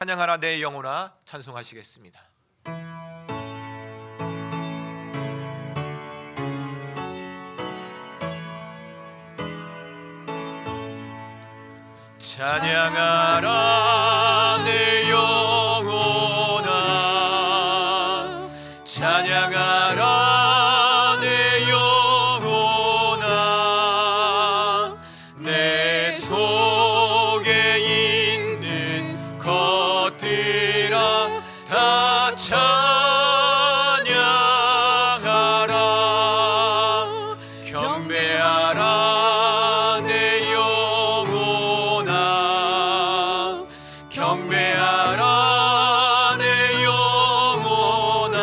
찬양하라 내 영혼아 찬송하시겠습니다. 찬양하라 내 영혼아 찬양하라 내 영혼아 내 속에 있는 것들아 다 찬양하라 경배하라 내 영혼아 경배하라 내 영혼아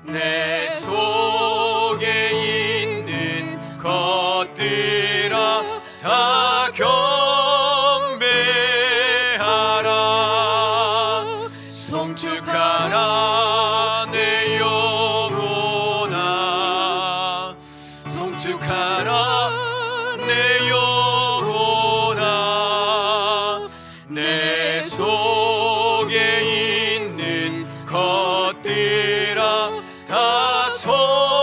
내 속에 있는 것들아 다 경배하라 송축하라 내 영혼아 송축하라 내 영혼아 내 속에 있는 것들아 다 송축하라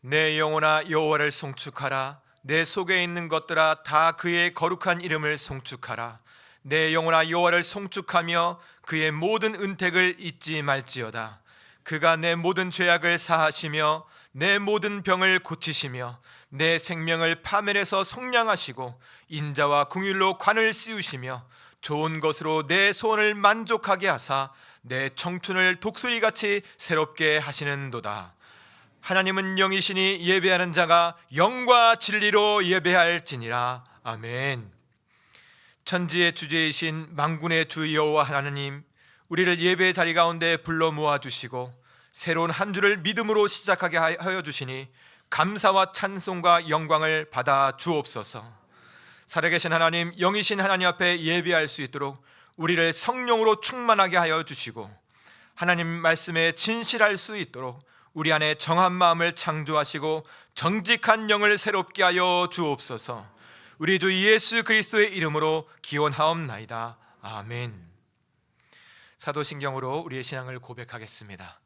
내 영혼아 여호와를 송축하라 내 속에 있는 것들아 다 그의 거룩한 이름을 송축하라 내 영혼아 여호와를 송축하며 그의 모든 은택을 잊지 말지어다 그가 내 모든 죄악을 사하시며 내 모든 병을 고치시며 내 생명을 파멸해서 속량하시고 인자와 궁율로 관을 씌우시며 좋은 것으로 내 소원을 만족하게 하사 내 청춘을 독수리같이 새롭게 하시는도다 하나님은 영이시니 예배하는 자가 영과 진리로 예배할지니라. 아멘. 천지의 주제이신 만군의 주 여호와 하나님, 우리를 예배의 자리 가운데 불러 모아주시고 새로운 한 주를 믿음으로 시작하게 하여 주시니 감사와 찬송과 영광을 받아 주옵소서. 살아계신 하나님, 영이신 하나님 앞에 예배할 수 있도록 우리를 성령으로 충만하게 하여 주시고 하나님 말씀에 진실할 수 있도록 우리 안에 정한 마음을 창조하시고 정직한 영을 새롭게 하여 주옵소서. 우리 주 예수 그리스도의 이름으로 기원하옵나이다. 아멘. 사도신경으로 우리의 신앙을 고백하겠습니다.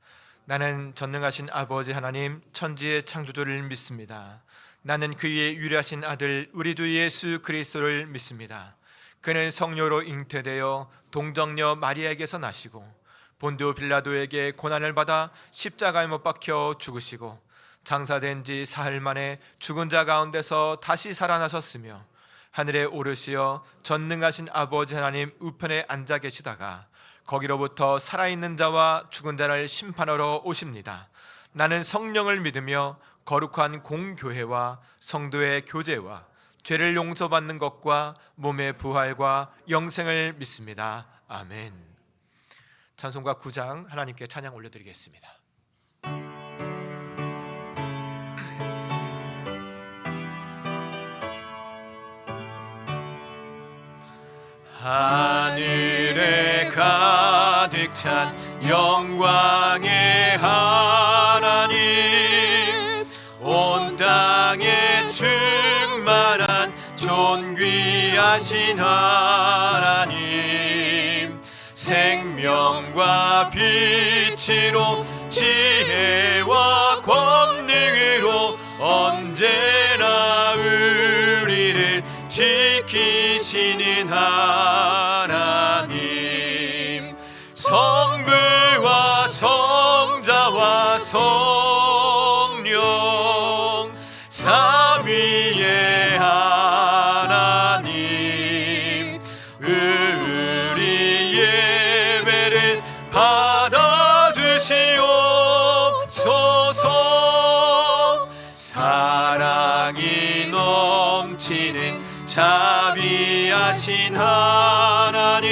나는 전능하신 아버지 하나님 천지의 창조주를 믿습니다. 나는 그의 유일하신 아들 우리 주 예수 그리스도를 믿습니다. 그는 성령으로 잉태되어 동정녀 마리아에게서 나시고 본디오 빌라도에게 고난을 받아 십자가에 못 박혀 죽으시고 장사된 지 사흘 만에 죽은 자 가운데서 다시 살아나셨으며 하늘에 오르시어 전능하신 아버지 하나님 우편에 앉아 계시다가 거기로부터 살아있는 자와 죽은 자를 심판하러 오십니다. 나는 성령을 믿으며 거룩한 공교회와 성도의 교제와 죄를 용서받는 것과 몸의 부활과 영생을 믿습니다. 아멘. 찬송가 9장 하나님께 찬양 올려드리겠습니다. 하늘에 가득 찬 영광의 하나님 온 땅에 충만한 존귀하신 하나님 생명과 빛으로 지혜와 권능으로 언제나 우리를 지키시는 하나님 성부와 성자와 성령 삼위의 하나님 우리 예배를 받아주시옵소서 사랑이 넘치는 자비하신 하나님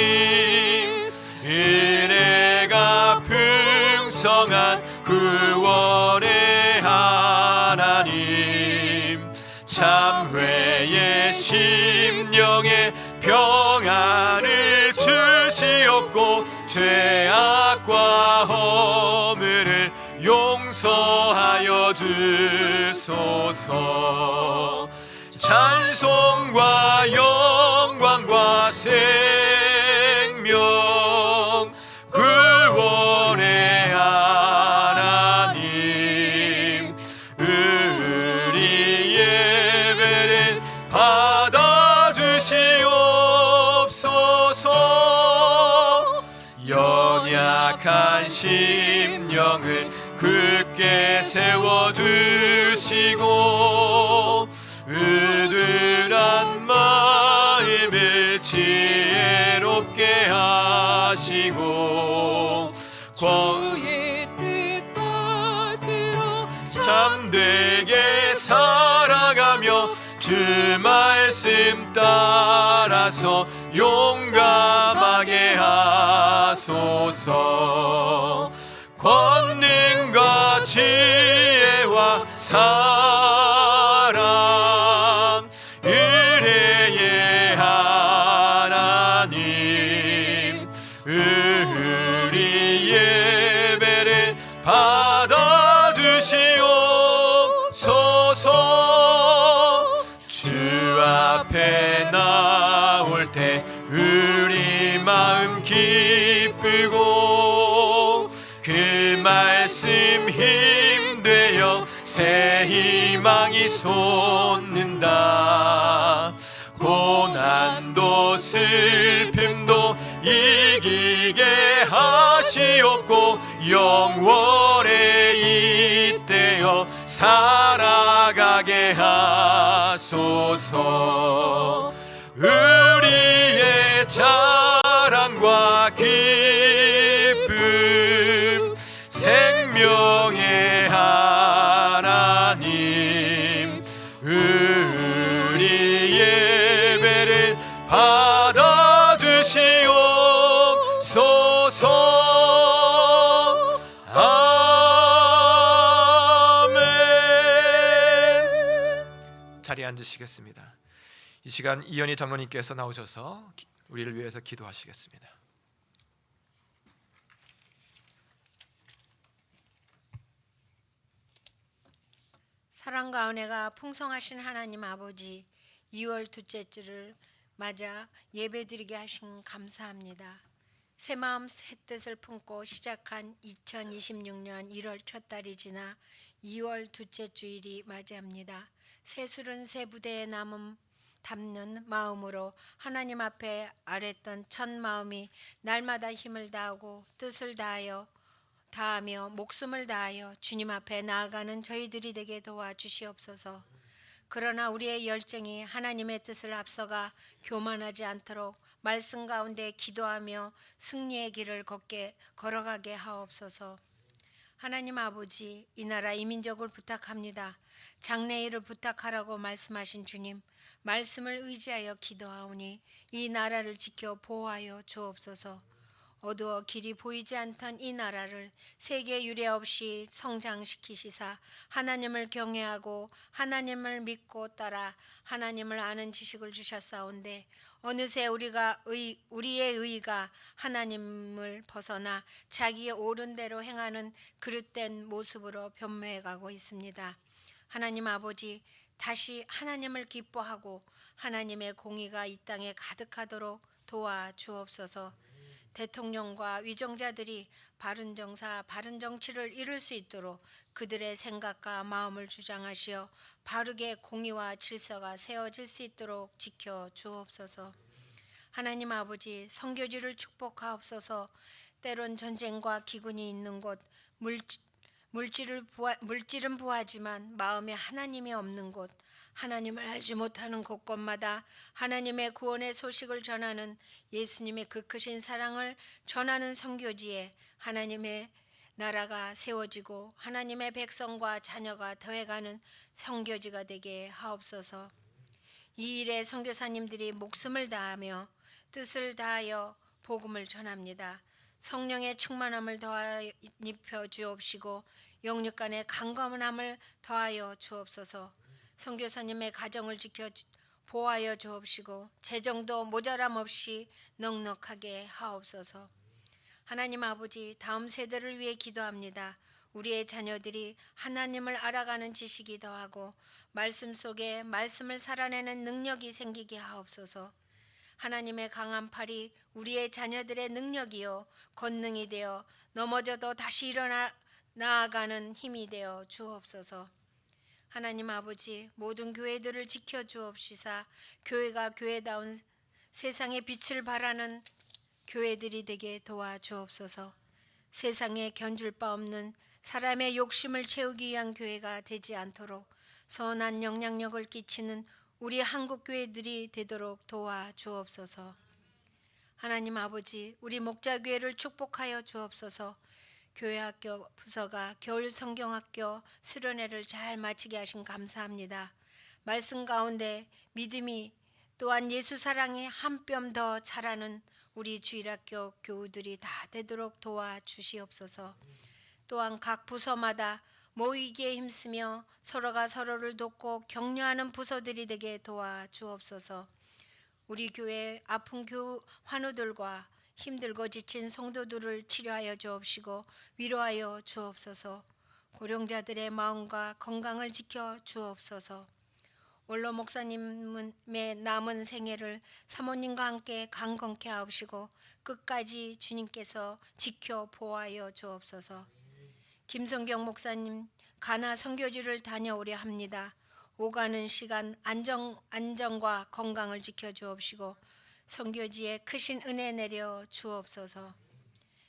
은혜가 풍성한 구원의 하나님 참회의 심령에 평안을 주시옵고 죄악과 허물을 용 용서하여 주소서. 찬송과 영광과 생명 구원의 하나님, 우리 예배를 받아주시옵소서. 연약한 심령을 굳게 세워주시고 으둔한 마음을 지혜롭게 하시고 주의 뜻 받들어 잠되게 살아가며 주 말씀 따라서 용감하게 하소서. 권능과 지혜와 사랑 은혜의 하나님, 우리 예배를 받아주시옵소서. 주 앞에 나올 때 우리 마음 기쁘고 그 말씀 힘되어 새 희망이 솟는다. 고난도 슬픔도 이기게 하시옵고 영원에 잇대어 살아가게 하소서. 우리의 자랑과 기쁨 생명의 하나님, 우리 예배를 받아주시옵소서. 아멘. 자리에 앉으시겠습니다. 이 시간 이현희 장로님께서 나오셔서 우리를 위해서 기도하시겠습니다. 사랑과 은혜가 풍성하신 하나님 아버지, 2월 둘째 주를 맞아 예배드리게 하신 감사합니다. 새 마음 새 뜻을 품고 시작한 2026년 1월 첫 달이 지나 2월 둘째 주일이 맞이합니다. 새 술은 새 부대에 담는 마음으로 하나님 앞에 아랬던 첫 마음이 날마다 힘을 다하고 뜻을 다하며 목숨을 다하여 주님 앞에 나아가는 저희들이 되게 도와주시옵소서. 그러나 우리의 열정이 하나님의 뜻을 앞서가 교만하지 않도록 말씀 가운데 기도하며 승리의 길을 걸어가게 하옵소서. 하나님 아버지, 이 나라 이 민족을 부탁합니다. 장래일을 부탁하라고 말씀하신 주님, 말씀을 의지하여 기도하오니 이 나라를 지켜 보호하여 주옵소서. 어두워 길이 보이지 않던 이 나라를 세계 유례 없이 성장시키시사 하나님을 경외하고 하나님을 믿고 따라 하나님을 아는 지식을 주셨사온데 어느새 우리의 의가 하나님을 벗어나 자기의 옳은 대로 행하는 그릇된 모습으로 변모해가고 있습니다. 하나님 아버지, 다시 하나님을 기뻐하고 하나님의 공의가 이 땅에 가득하도록 도와주옵소서. 대통령과 위정자들이 바른 정사, 바른 정치를 이룰 수 있도록 그들의 생각과 마음을 주장하시어 바르게 공의와 질서가 세워질 수 있도록 지켜주옵소서. 하나님 아버지, 선교지를 축복하옵소서. 때론 전쟁과 기근이 있는 곳, 물질은 부하지만 마음에 하나님이 없는 곳, 하나님을 알지 못하는 곳곳마다 하나님의 구원의 소식을 전하는 예수님의 그 크신 사랑을 전하는 선교지에 하나님의 나라가 세워지고 하나님의 백성과 자녀가 더해가는 선교지가 되게 하옵소서. 이 일에 선교사님들이 목숨을 다하며 뜻을 다하여 복음을 전합니다. 성령의 충만함을 더하여 입혀 주옵시고 영육간의 강건함을 더하여 주옵소서. 선교사님의 가정을 지켜 보호하여 주옵시고 재정도 모자람 없이 넉넉하게 하옵소서. 하나님 아버지, 다음 세대를 위해 기도합니다. 우리의 자녀들이 하나님을 알아가는 지식이 더하고 말씀 속에 말씀을 살아내는 능력이 생기게 하옵소서. 하나님의 강한 팔이 우리의 자녀들의 능력이요 권능이 되어 넘어져도 다시 일어나 나아가는 힘이 되어 주옵소서. 하나님 아버지, 모든 교회들을 지켜 주옵시사 교회가 교회다운 세상의 빛을 발하는 교회들이 되게 도와 주옵소서. 세상에 견줄 바 없는 사람의 욕심을 채우기 위한 교회가 되지 않도록 선한 영향력을 끼치는 우리 한국 교회들이 되도록 도와 주옵소서. 하나님 아버지, 우리 목자교회를 축복하여 주옵소서. 교회학교 부서가 겨울 성경학교 수련회를 잘 마치게 하신 감사합니다. 말씀 가운데 믿음이 또한 예수 사랑이 한 뼘 더 자라는 우리 주일학교 교우들이 다 되도록 도와 주시옵소서. 또한 각 부서마다 모이기에 힘쓰며 서로가 서로를 돕고 격려하는 부서들이 되게 도와 주옵소서. 우리 교회 아픈 환우들과 힘들고 지친 성도들을 치료하여 주옵시고 위로하여 주옵소서. 고령자들의 마음과 건강을 지켜 주옵소서. 원로 목사님의 남은 생애를 사모님과 함께 강건케 하옵시고 끝까지 주님께서 지켜 보호하여 주옵소서. 김성경 목사님 가나 선교지를 다녀오려 합니다. 오가는 시간 안전과 건강을 지켜 주옵시고 선교지에 크신 은혜 내려 주옵소서.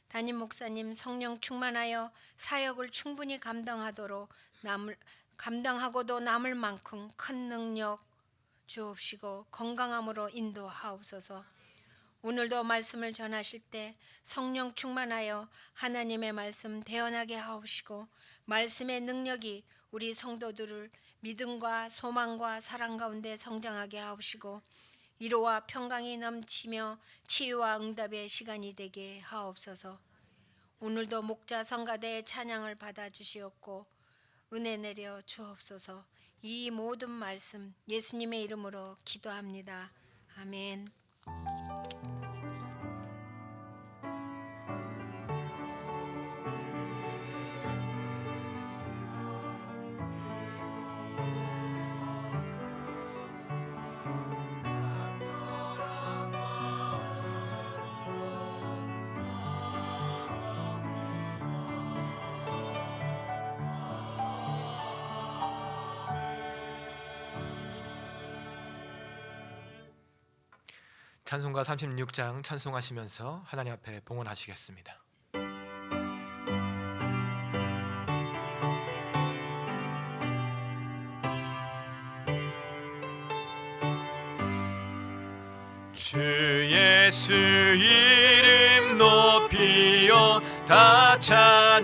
담임 목사님 성령 충만하여 사역을 충분히 감당하고도 남을 만큼 큰 능력 주옵시고 건강함으로 인도하옵소서. 오늘도 말씀을 전하실 때 성령 충만하여 하나님의 말씀 대언하게 하옵시고 말씀의 능력이 우리 성도들을 믿음과 소망과 사랑 가운데 성장하게 하옵시고 위로와 평강이 넘치며 치유와 응답의 시간이 되게 하옵소서. 오늘도 목자 성가대의 찬양을 받아주시옵고 은혜 내려 주옵소서. 이 모든 말씀 예수님의 이름으로 기도합니다. 아멘. 찬송가 36장 찬송하시면서 하나님 앞에 봉헌하시겠습니다. 주 예수 이름 높이어 다 찬양하여라.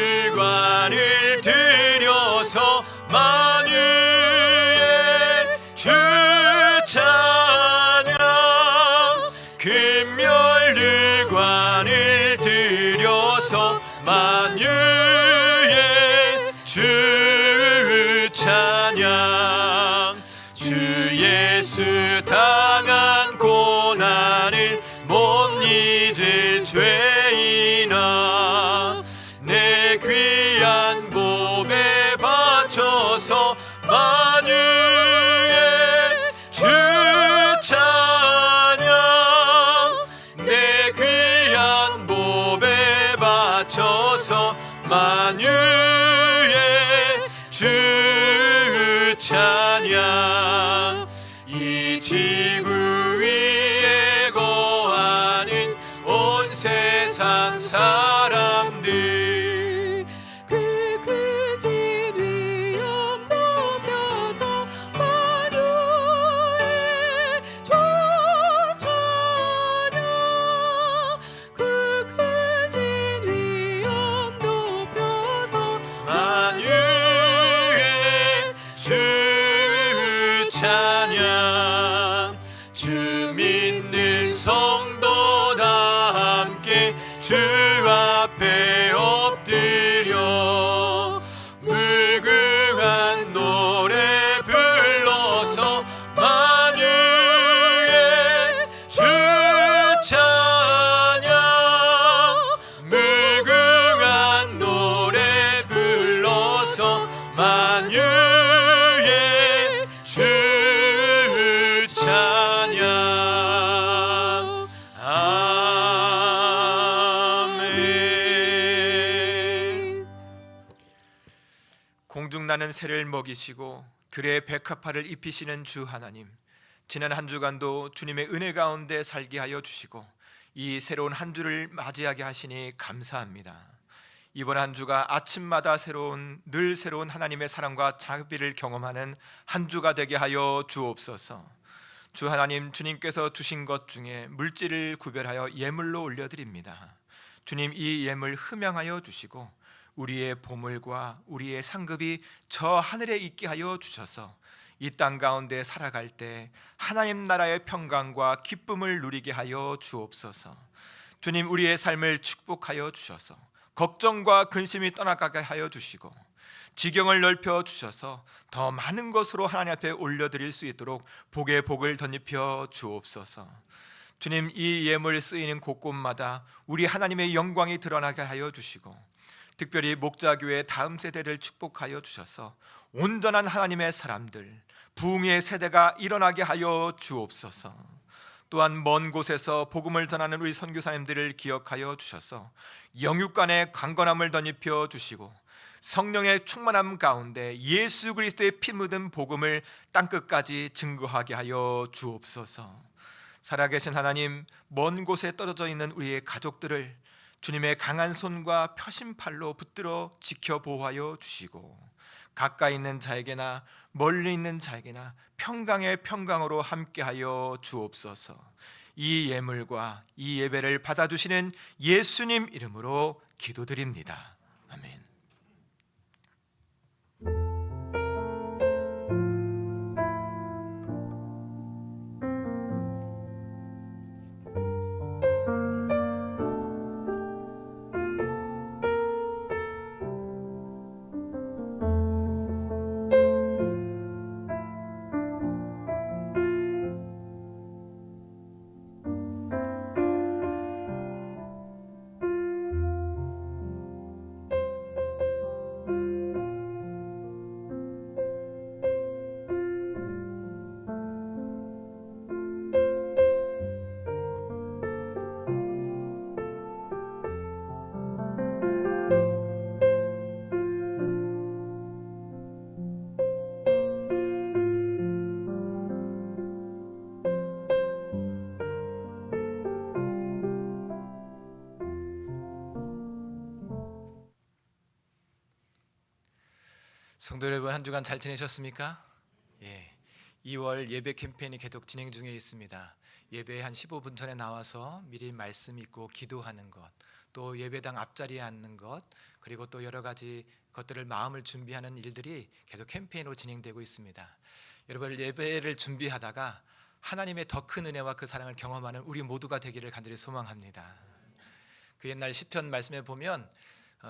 금멸의관을 들여서 만유의 주 찬양. 금멸의관을 들여서 만유의 주 찬양. 주 예수 당한 고난을 못 잊을 죄인아, 내 귀한 몸에 바쳐서 만유의 주 찬양. 내 귀한 몸에 바쳐서 만유의 주 찬양. 이 지구 위에 거하는 온 세상 사람들 그 크신 위엄 높여서 만유의 주 찬양. 그 크신 위엄 높여서 만유의 주 찬양. 만유의 주 찬양. 아멘. 공중나는 새를 먹이시고 들의 백합화를 입히시는 주 하나님, 지난 한 주간도 주님의 은혜 가운데 살게 하여 주시고 이 새로운 한 주를 맞이하게 하시니 감사합니다. 이번 한 주가 아침마다 늘 새로운 하나님의 사랑과 자비를 경험하는 한 주가 되게 하여 주옵소서. 주 하나님, 주님께서 주신 것 중에 물질을 구별하여 예물로 올려드립니다. 주님, 이 예물 흠양하여 주시고 우리의 보물과 우리의 상급이 저 하늘에 있게 하여 주셔서 이 땅 가운데 살아갈 때 하나님 나라의 평강과 기쁨을 누리게 하여 주옵소서. 주님, 우리의 삶을 축복하여 주셔서 걱정과 근심이 떠나가게 하여 주시고 지경을 넓혀 주셔서 더 많은 것으로 하나님 앞에 올려드릴 수 있도록 복의 복을 덧입혀 주옵소서. 주님, 이 예물 쓰이는 곳곳마다 우리 하나님의 영광이 드러나게 하여 주시고 특별히 목자교회 다음 세대를 축복하여 주셔서 온전한 하나님의 사람들, 부흥의 세대가 일어나게 하여 주옵소서. 또한 먼 곳에서 복음을 전하는 우리 선교사님들을 기억하여 주셔서 영육 간의 강건함을 덧입혀 주시고 성령의 충만함 가운데 예수 그리스도의 피 묻은 복음을 땅끝까지 증거하게 하여 주옵소서. 살아계신 하나님, 먼 곳에 떨어져 있는 우리의 가족들을 주님의 강한 손과 표심팔로 붙들어 지켜 보호하여 주시고 가까이 있는 자에게나 멀리 있는 자에게나 평강의 평강으로 함께하여 주옵소서. 이 예물과 이 예배를 받아주시는 예수님 이름으로 기도드립니다. 아멘. 성도 여러분, 한 주간 잘 지내셨습니까? 2월 예배 캠페인이 계속 진행 중에 있습니다. 예배 한 15분 전에 나와서 미리 말씀 읽고 기도하는 것, 또 예배당 앞자리에 앉는 것, 그리고 또 여러 가지 것들을 마음을 준비하는 일들이 계속 캠페인으로 진행되고 있습니다. 여러분, 예배를 준비하다가 하나님의 더 큰 은혜와 그 사랑을 경험하는 우리 모두가 되기를 간절히 소망합니다. 그 옛날 시편 말씀에 보면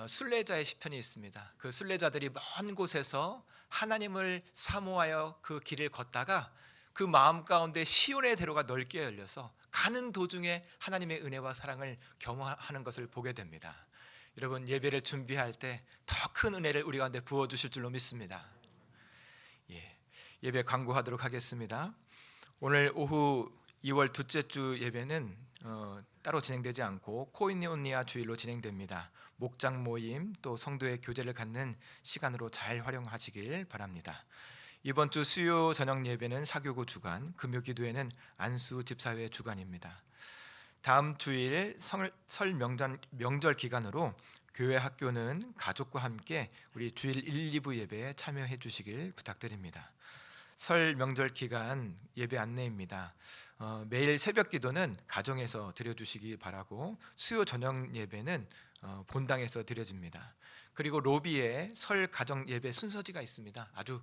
순례자의 시편이 있습니다. 그 순례자들이 먼 곳에서 하나님을 사모하여 그 길을 걷다가 그 마음 가운데 시온의 대로가 넓게 열려서 가는 도중에 하나님의 은혜와 사랑을 경험하는 것을 보게 됩니다. 여러분, 예배를 준비할 때 더 큰 은혜를 우리 가운데 부어주실 줄로 믿습니다. 예배 광고하도록 하겠습니다. 오늘 오후 2월 둘째 주 예배는 따로 진행되지 않고 코이니오니아 주일로 진행됩니다. 목장 모임 또 성도의 교제를 갖는 시간으로 잘 활용하시길 바랍니다. 이번 주 수요 저녁 예배는 사교구 주간, 금요 기도회는 안수 집사회 주간입니다. 다음 주일 설 명절 기간으로 교회 학교는 가족과 함께 우리 주일 1, 2부 예배에 참여해 주시길 부탁드립니다. 설 명절 기간 예배 안내입니다. 매일 새벽 기도는 가정에서 드려주시기 바라고 수요 저녁 예배는 본당에서 드려집니다. 그리고 로비에 설 가정 예배 순서지가 있습니다. 아주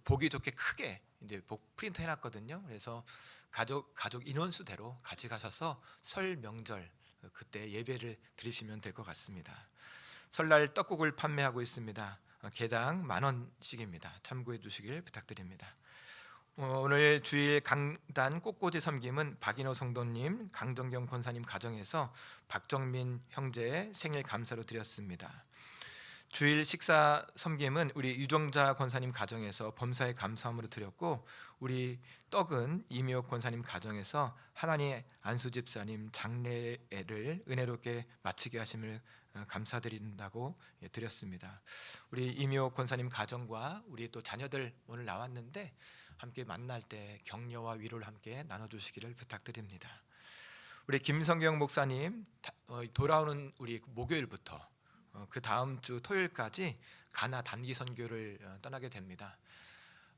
보기 좋게 크게 이제 프린트 해놨거든요. 그래서 가족 인원수대로 가져가셔서 설 명절 그때 예배를 드리시면 될 것 같습니다. 설날 떡국을 판매하고 있습니다. 개당 10,000원씩입니다. 참고해 주시길 부탁드립니다. 오늘 주일 강단 꽃꽂이 섬김은 박인호 성도님, 강정경 권사님 가정에서 박정민 형제의 생일 감사로 드렸습니다. 주일 식사 섬김은 우리 유정자 권사님 가정에서 범사의 감사함으로 드렸고, 우리 떡은 이미옥 권사님 가정에서 하나님 안수 집사님 장례를 은혜롭게 마치게 하심을 감사드린다고 드렸습니다. 우리 이미옥 권사님 가정과 우리 또 자녀들 오늘 나왔는데 함께 만날 때 격려와 위로를 함께 나눠주시기를 부탁드립니다. 우리 김성경 목사님 돌아오는 우리 목요일부터 그 다음 주 토요일까지 가나 단기 선교를 떠나게 됩니다.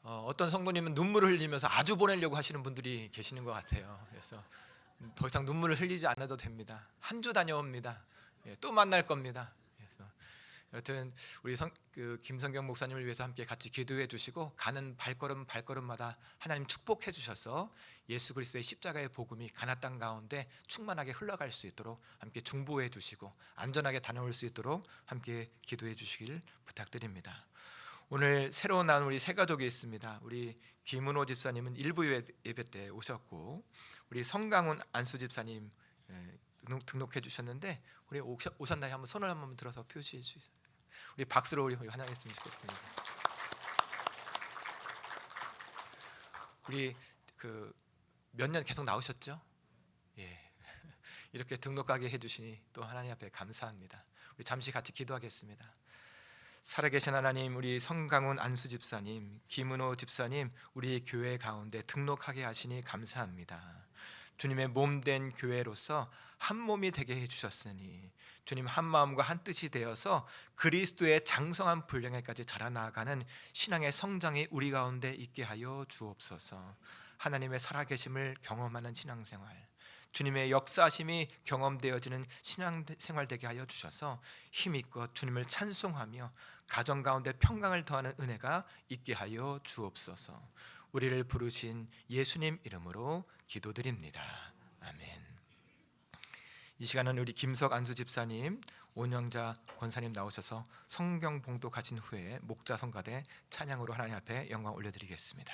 어떤 성도님은 눈물을 흘리면서 아주 보내려고 하시는 분들이 계시는 것 같아요. 그래서 더 이상 눈물을 흘리지 않아도 됩니다. 한 주 다녀옵니다. 또 만날 겁니다. 그래서 여튼 우리 김성경 목사님을 위해서 함께 같이 기도해 주시고, 가는 발걸음마다 하나님 축복해 주셔서 예수 그리스도의 십자가의 복음이 가나 땅 가운데 충만하게 흘러갈 수 있도록 함께 중보해 주시고 안전하게 다녀올 수 있도록 함께 기도해 주시길 부탁드립니다. 오늘 새로 나온 우리 새 가족이 있습니다. 우리 김은호 집사님은 일부 예배 때 오셨고, 우리 성강훈 안수 집사님 등록해 주셨는데 우리 오셨나요? 한번 손을 한번 들어서 표시해 주세요. 우리 박수로 우리 환영했으면 좋겠습니다. 우리 몇 년 계속 나오셨죠? 예. 이렇게 등록하게 해주시니 또 하나님 앞에 감사합니다. 우리 잠시 같이 기도하겠습니다. 살아계신 하나님, 우리 성강훈 안수 집사님, 김은호 집사님, 우리 교회 가운데 등록하게 하시니 감사합니다. 주님의 몸된 교회로서 한 몸이 되게 해주셨으니 주님 한 마음과 한 뜻이 되어서 그리스도의 장성한 분량에까지 자라나가는 신앙의 성장이 우리 가운데 있게 하여 주옵소서. 하나님의 살아계심을 경험하는 신앙생활, 주님의 역사심이 경험되어지는 신앙생활 되게 하여 주셔서 힘있고 주님을 찬송하며 가정 가운데 평강을 더하는 은혜가 있게 하여 주옵소서. 우리를 부르신 예수님 이름으로 기도드립니다. 아멘. 이 시간은 우리 김석 안수 집사님, 온영자 권사님 나오셔서 성경 봉독하신 후에 목자 성가대 찬양으로 하나님 앞에 영광 올려드리겠습니다.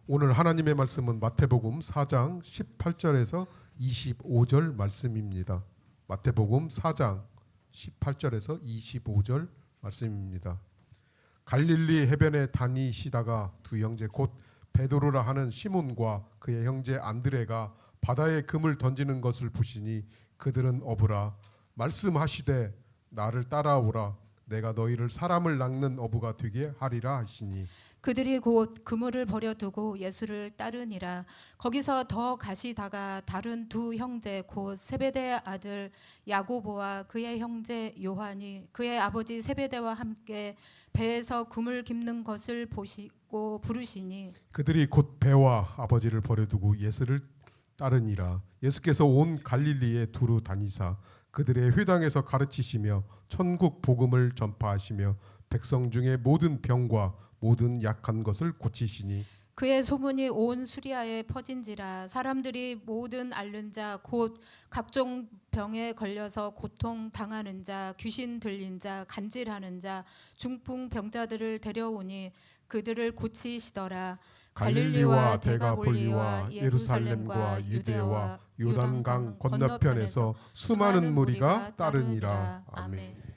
오늘 하나님의 말씀은 마태복음 4장 18절에서 25절 말씀입니다. 마태복음 4장 18절에서 25절 말씀입니다. 갈릴리 해변에 다니시다가 두 형제 곧 베드로라 하는 시몬과 그의 형제 안드레가 바다에 금을 던지는 것을 보시니 그들은 어부라. 말씀하시되 나를 따라오라. 내가 너희를 사람을 낚는 어부가 되게 하리라 하시니, 그들이 곧 그물을 버려두고 예수를 따르니라. 거기서 더 가시다가 다른 두 형제 곧 세베대의 아들 야고보와 그의 형제 요한이 그의 아버지 세베대와 함께 배에서 그물 깁는 것을 보시고 부르시니, 그들이 곧 배와 아버지를 버려두고 예수를 따르니라. 예수께서 온 갈릴리에 두루 다니사 그들의 회당에서 가르치시며 천국 복음을 전파하시며 백성 중에 모든 병과 모든 약한 것을 고치시니, 그의 소문이 온 수리아에 퍼진지라. 사람들이 모든 앓는 자 곧 각종 병에 걸려서 고통 당하는 자, 귀신 들린 자, 간질하는 자, 중풍 병자들을 데려오니 그들을 고치시더라. 갈릴리와 데가볼리와 예루살렘과 유대와 요단강 건너편에서 수많은 무리가 따르니라. 아멘.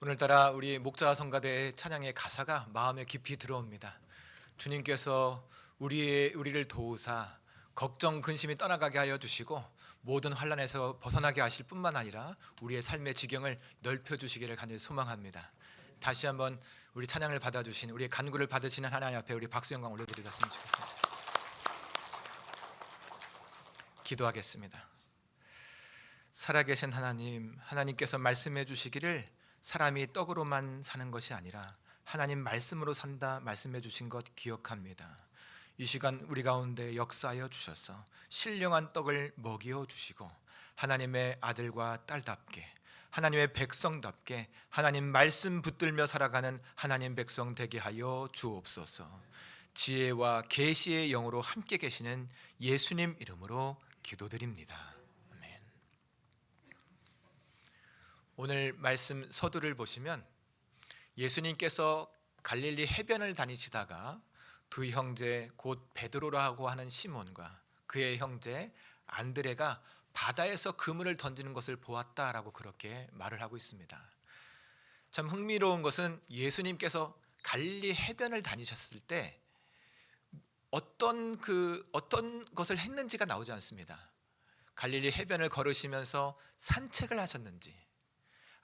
오늘따라 우리 목자 성가대의 찬양의 가사가 마음에 깊이 들어옵니다. 주님께서 우리를 도우사 걱정 근심이 떠나가게 하여 주시고 모든 환난에서 벗어나게 하실 뿐만 아니라 우리의 삶의 지경을 넓혀 주시기를 간절히 소망합니다. 다시 한번 우리 찬양을 받아주신, 우리의 간구를 받으시는 하나님 앞에 우리 박수 영광 올려드리셨으면 좋겠습니다. 기도하겠습니다. 살아계신 하나님, 하나님께서 말씀해 주시기를 사람이 떡으로만 사는 것이 아니라 하나님 말씀으로 산다 말씀해 주신 것 기억합니다. 이 시간 우리 가운데 역사하여 주셔서 신령한 떡을 먹이어 주시고 하나님의 아들과 딸답게, 하나님의 백성답게 하나님 말씀 붙들며 살아가는 하나님 백성 되게 하여 주옵소서. 지혜와 계시의 영으로 함께 계시는 예수님 이름으로 기도드립니다. 아멘. 오늘 말씀 서두를 보시면 예수님께서 갈릴리 해변을 다니시다가 두 형제 곧 베드로라고 하는 시몬과 그의 형제 안드레가 바다에서 그물을 던지는 것을 보았다라고 그렇게 말을 하고 있습니다. 참 흥미로운 것은 예수님께서 갈릴리 해변을 다니셨을 때 어떤 것을 했는지가 나오지 않습니다. 갈릴리 해변을 걸으시면서 산책을 하셨는지,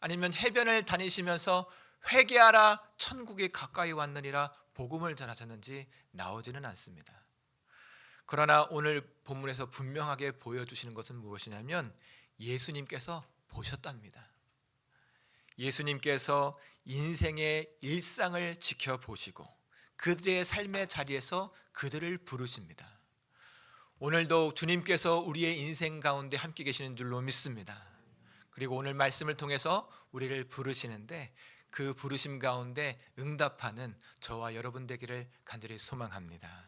아니면 해변을 다니시면서 회개하라 천국이 가까이 왔느니라 복음을 전하셨는지 나오지는 않습니다. 그러나 오늘 본문에서 분명하게 보여주시는 것은 무엇이냐면 예수님께서 보셨답니다. 예수님께서 인생의 일상을 지켜보시고 그들의 삶의 자리에서 그들을 부르십니다. 오늘도 주님께서 우리의 인생 가운데 함께 계시는 줄로 믿습니다. 그리고 오늘 말씀을 통해서 우리를 부르시는데 그 부르심 가운데 응답하는 저와 여러분 되기를 간절히 소망합니다.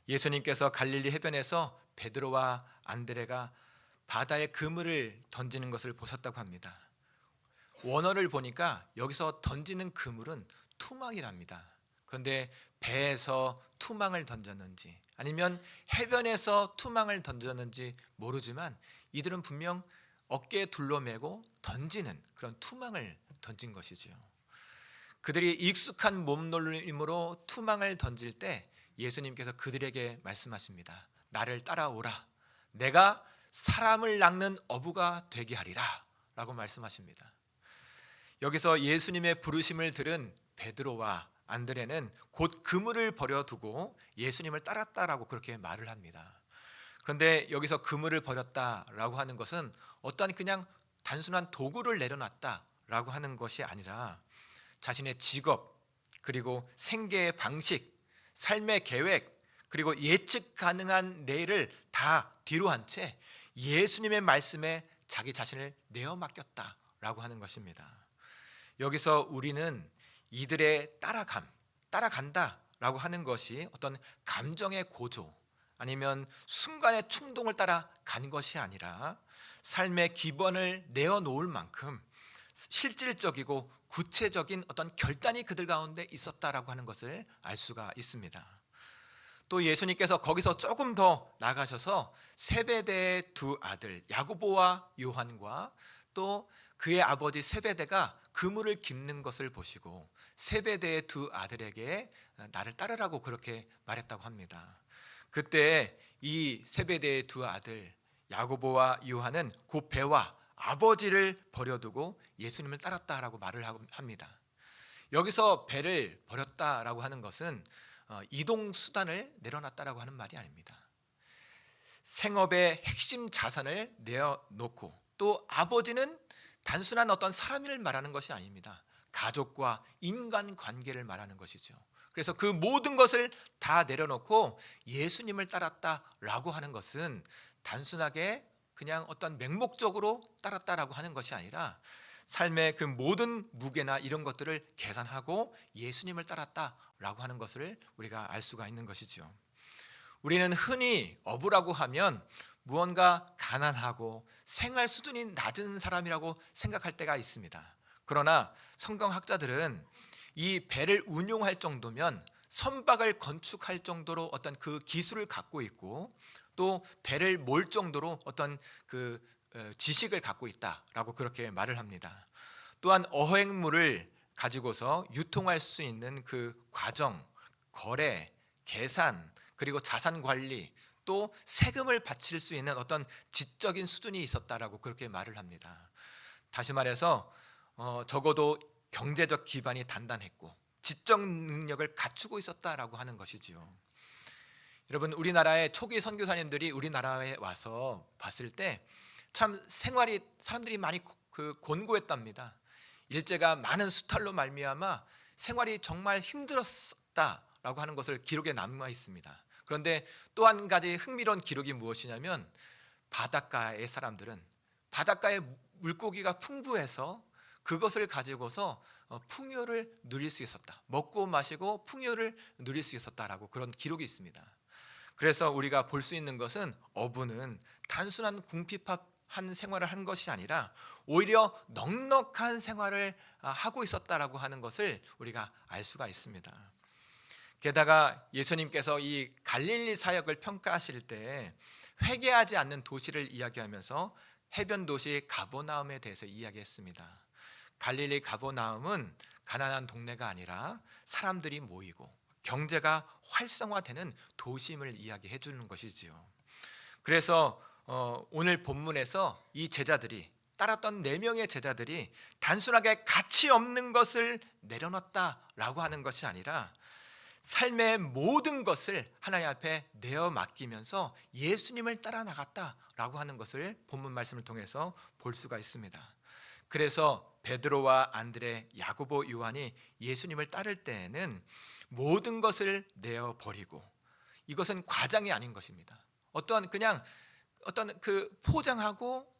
예수님께서 갈릴리 해변에서 베드로와 안드레가 바다에 그물을 던지는 것을 보셨다고 합니다. 원어를 보니까 여기서 던지는 그물은 투망이랍니다. 그런데 배에서 투망을 던졌는지 아니면 해변에서 투망을 던졌는지 모르지만 이들은 분명 어깨에 둘러매고 던지는 그런 투망을 던진 것이지요. 그들이 익숙한 몸놀림으로 투망을 던질 때 예수님께서 그들에게 말씀하십니다. 나를 따라오라. 내가 사람을 낚는 어부가 되게 하리라 라고 말씀하십니다. 여기서 예수님의 부르심을 들은 베드로와 안드레는 곧 그물을 버려두고 예수님을 따랐다라고 그렇게 말을 합니다. 그런데 여기서 그물을 버렸다라고 하는 것은 어떠한 그냥 단순한 도구를 내려놨다라고 하는 것이 아니라 자신의 직업, 그리고 생계의 방식, 삶의 계획, 그리고 예측 가능한 내일을 다 뒤로 한 채 예수님의 말씀에 자기 자신을 내어 맡겼다라고 하는 것입니다. 여기서 우리는 이들의 따라간다라고 하는 것이 어떤 감정의 고조 아니면 순간의 충동을 따라 간 것이 아니라 삶의 기본을 내어놓을 만큼 실질적이고 구체적인 어떤 결단이 그들 가운데 있었다라고 하는 것을 알 수가 있습니다. 또 예수님께서 거기서 조금 더 나가셔서 세베대의 두 아들 야고보와 요한과 또 그의 아버지 세베대가 그물을 깁는 것을 보시고 세베대의 두 아들에게 나를 따르라고 그렇게 말했다고 합니다. 그때 이 세베대의 두 아들 야고보와 요한은 그 배와 아버지를 버려두고 예수님을 따랐다라고 말을 합니다. 여기서 배를 버렸다라고 하는 것은 이동 수단을 내려놨다라고 하는 말이 아닙니다. 생업의 핵심 자산을 내어놓고 또 아버지는 단순한 어떤 사람을 말하는 것이 아닙니다. 가족과 인간관계를 말하는 것이죠. 그래서 그 모든 것을 다 내려놓고 예수님을 따랐다라고 하는 것은 단순하게 그냥 어떤 맹목적으로 따랐다라고 하는 것이 아니라 삶의 그 모든 무게나 이런 것들을 계산하고 예수님을 따랐다라고 하는 것을 우리가 알 수가 있는 것이죠. 우리는 흔히 어부라고 하면 무언가 가난하고 생활 수준이 낮은 사람이라고 생각할 때가 있습니다. 그러나 성경학자들은 이 배를 운용할 정도면 선박을 건축할 정도로 어떤 그 기술을 갖고 있고 또 배를 몰 정도로 어떤 그 지식을 갖고 있다라고 그렇게 말을 합니다. 또한 어획물을 가지고서 유통할 수 있는 그 과정, 거래, 계산, 그리고 자산 관리, 또 세금을 바칠 수 있는 어떤 지적인 수준이 있었다라고 그렇게 말을 합니다. 다시 말해서 적어도 경제적 기반이 단단했고 지적 능력을 갖추고 있었다라고 하는 것이지요. 여러분, 우리나라의 초기 선교사님들이 우리나라에 와서 봤을 때 참 생활이 사람들이 많이 곤고했답니다. 일제가 많은 수탈로 말미암아 생활이 정말 힘들었다라고 하는 것을 기록에 남아 있습니다. 그런데 또 한 가지 흥미로운 기록이 무엇이냐면 바닷가의 사람들은 바닷가에 물고기가 풍부해서 그것을 가지고서 풍요를 누릴 수 있었다. 먹고 마시고 풍요를 누릴 수 있었다라고 그런 기록이 있습니다. 그래서 우리가 볼 수 있는 것은 어부는 단순한 궁핍한 생활을 한 것이 아니라 오히려 넉넉한 생활을 하고 있었다라고 하는 것을 우리가 알 수가 있습니다. 게다가 예수님께서 이 갈릴리 사역을 평가하실 때 회개하지 않는 도시를 이야기하면서 해변 도시 가버나움에 대해서 이야기했습니다. 갈릴리 가버나움은 가난한 동네가 아니라 사람들이 모이고 경제가 활성화되는 도심을 이야기해 주는 것이지요. 그래서 오늘 본문에서 이 제자들이 따랐던 4명의 제자들이 단순하게 가치 없는 것을 내려놨다라고 하는 것이 아니라 삶의 모든 것을 하나님 앞에 내어 맡기면서 예수님을 따라 나갔다라고 하는 것을 본문 말씀을 통해서 볼 수가 있습니다. 그래서 베드로와 안드레, 야고보, 요한이 예수님을 따를 때에는 모든 것을 내어 버리고, 이것은 과장이 아닌 것입니다. 어떤 그 포장하고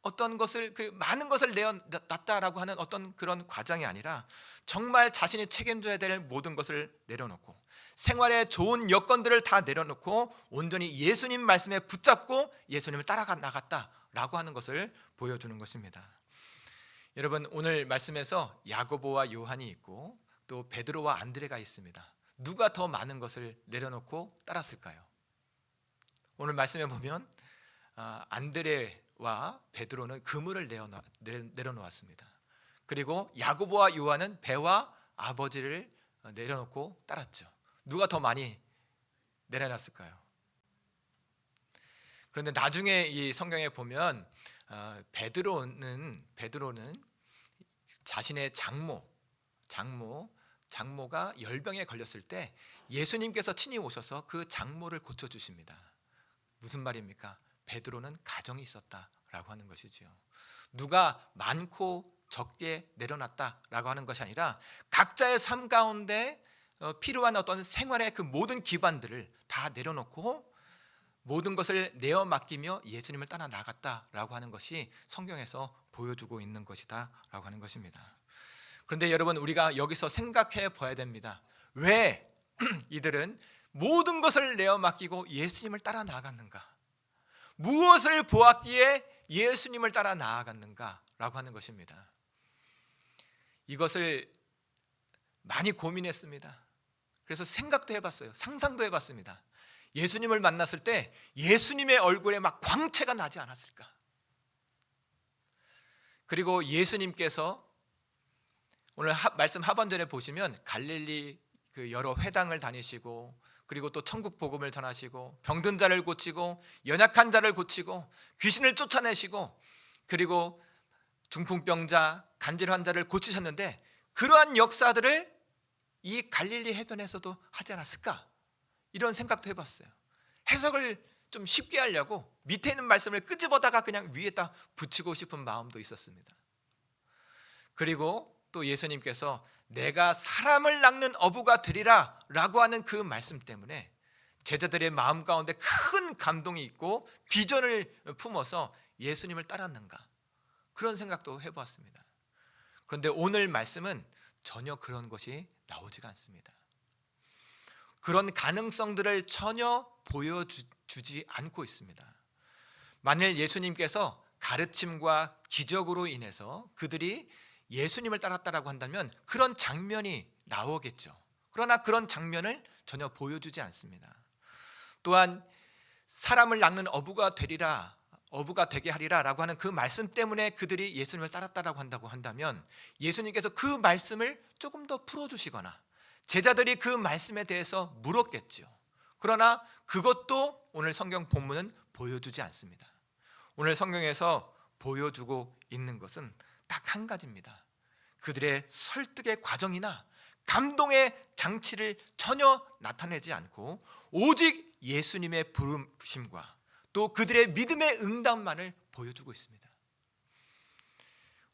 어떤 것을 많은 것을 내어 놨다라고 하는 어떤 그런 과장이 아니라 정말 자신이 책임져야 될 모든 것을 내려놓고 생활의 좋은 여건들을 다 내려놓고 온전히 예수님 말씀에 붙잡고 예수님을 따라가 나갔다라고 하는 것을 보여주는 것입니다. 여러분, 오늘 말씀에서 야고보와 요한이 있고 또 베드로와 안드레가 있습니다. 누가 더 많은 것을 내려놓고 따랐을까요? 오늘 말씀에 보면 안드레와 베드로는 그물을 내려놓았습니다. 그리고 야고보와 요한은 배와 아버지를 내려놓고 따랐죠. 누가 더 많이 내려놨을까요? 그런데 나중에 이 성경에 보면 베드로는 자신의 장모가 열병에 걸렸을 때 예수님께서 친히 오셔서 그 장모를 고쳐주십니다. 무슨 말입니까? 베드로는 가정이 있었다라고 하는 것이지요. 누가 많고 적게 내려놨다라고 하는 것이 아니라 각자의 삶 가운데 필요한 어떤 생활의 그 모든 기반들을 다 내려놓고 모든 것을 내어 맡기며 예수님을 따라 나갔다라고 하는 것이 성경에서 보여주고 있는 것이다라고 하는 것입니다. 그런데 여러분, 우리가 여기서 생각해 봐야 됩니다. 왜 이들은 모든 것을 내어 맡기고 예수님을 따라 나아갔는가? 무엇을 보았기에 예수님을 따라 나아갔는가라고 하는 것입니다. 이것을 많이 고민했습니다. 그래서 생각도 해봤어요. 상상도 해봤습니다. 예수님을 만났을 때 예수님의 얼굴에 막 광채가 나지 않았을까? 그리고 예수님께서 오늘 말씀 하반절에 보시면 갈릴리 그 여러 회당을 다니시고 그리고 또 천국 복음을 전하시고 병든 자를 고치고 연약한 자를 고치고 귀신을 쫓아내시고 그리고 중풍병자, 간질환 자를 고치셨는데 그러한 역사들을 이 갈릴리 해변에서도 하지 않았을까? 이런 생각도 해봤어요. 해석을 좀 쉽게 하려고 밑에 있는 말씀을 끄집어다가 그냥 위에다 붙이고 싶은 마음도 있었습니다. 그리고 또 예수님께서 내가 사람을 낚는 어부가 되리라 라고 하는 그 말씀 때문에 제자들의 마음 가운데 큰 감동이 있고 비전을 품어서 예수님을 따랐는가, 그런 생각도 해보았습니다. 그런데 오늘 말씀은 전혀 그런 것이 나오지가 않습니다. 그런 가능성들을 전혀 보여주지 않고 있습니다. 만일 예수님께서 가르침과 기적으로 인해서 그들이 예수님을 따랐다라고 한다면 그런 장면이 나오겠죠. 그러나 그런 장면을 전혀 보여주지 않습니다. 또한 사람을 낚는 어부가 되리라, 어부가 되게 하리라라고 하는 그 말씀 때문에 그들이 예수님을 따랐다라고 한다면 예수님께서 그 말씀을 조금 더 풀어주시거나 제자들이 그 말씀에 대해서 물었겠지요. 그러나 그것도 오늘 성경 본문은 보여주지 않습니다. 오늘 성경에서 보여주고 있는 것은 딱 한 가지입니다. 그들의 설득의 과정이나 감동의 장치를 전혀 나타내지 않고 오직 예수님의 부르심과 또 그들의 믿음의 응답만을 보여주고 있습니다.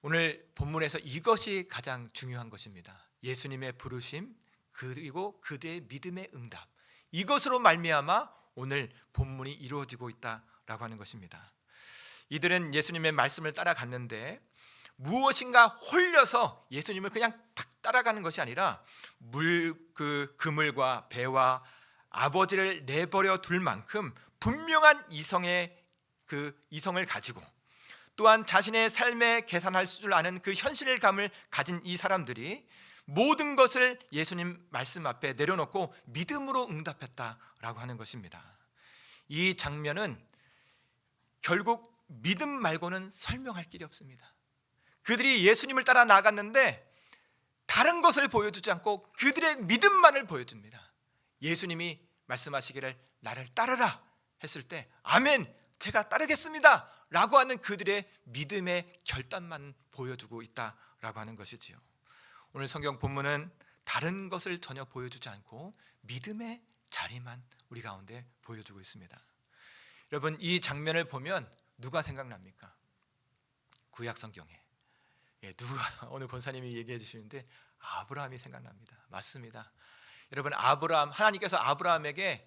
오늘 본문에서 이것이 가장 중요한 것입니다. 예수님의 부르심 그리고 그들의 믿음의 응답, 이것으로 말미암아 오늘 본문이 이루어지고 있다라고 하는 것입니다. 이들은 예수님의 말씀을 따라갔는데 무엇인가 홀려서 예수님을 그냥 탁 따라가는 것이 아니라 그물과 배와 아버지를 내버려 둘 만큼 분명한 이성을 가지고 또한 자신의 삶에 계산할 줄 아는 그 현실감을 가진 이 사람들이 모든 것을 예수님 말씀 앞에 내려놓고 믿음으로 응답했다라고 하는 것입니다. 이 장면은 결국 믿음 말고는 설명할 길이 없습니다. 그들이 예수님을 따라 나아갔는데 다른 것을 보여주지 않고 그들의 믿음만을 보여줍니다. 예수님이 말씀하시기를 나를 따르라 했을 때 아멘 제가 따르겠습니다 라고 하는 그들의 믿음의 결단만 보여주고 있다라고 하는 것이지요. 오늘 성경 본문은 다른 것을 전혀 보여주지 않고 믿음의 자리만 우리 가운데 보여주고 있습니다. 여러분 이 장면을 보면 누가 생각납니까? 구약 성경에 누가 오늘 권사님이 얘기해 주시는데 아브라함이 생각납니다. 맞습니다. 여러분 하나님께서 아브라함에게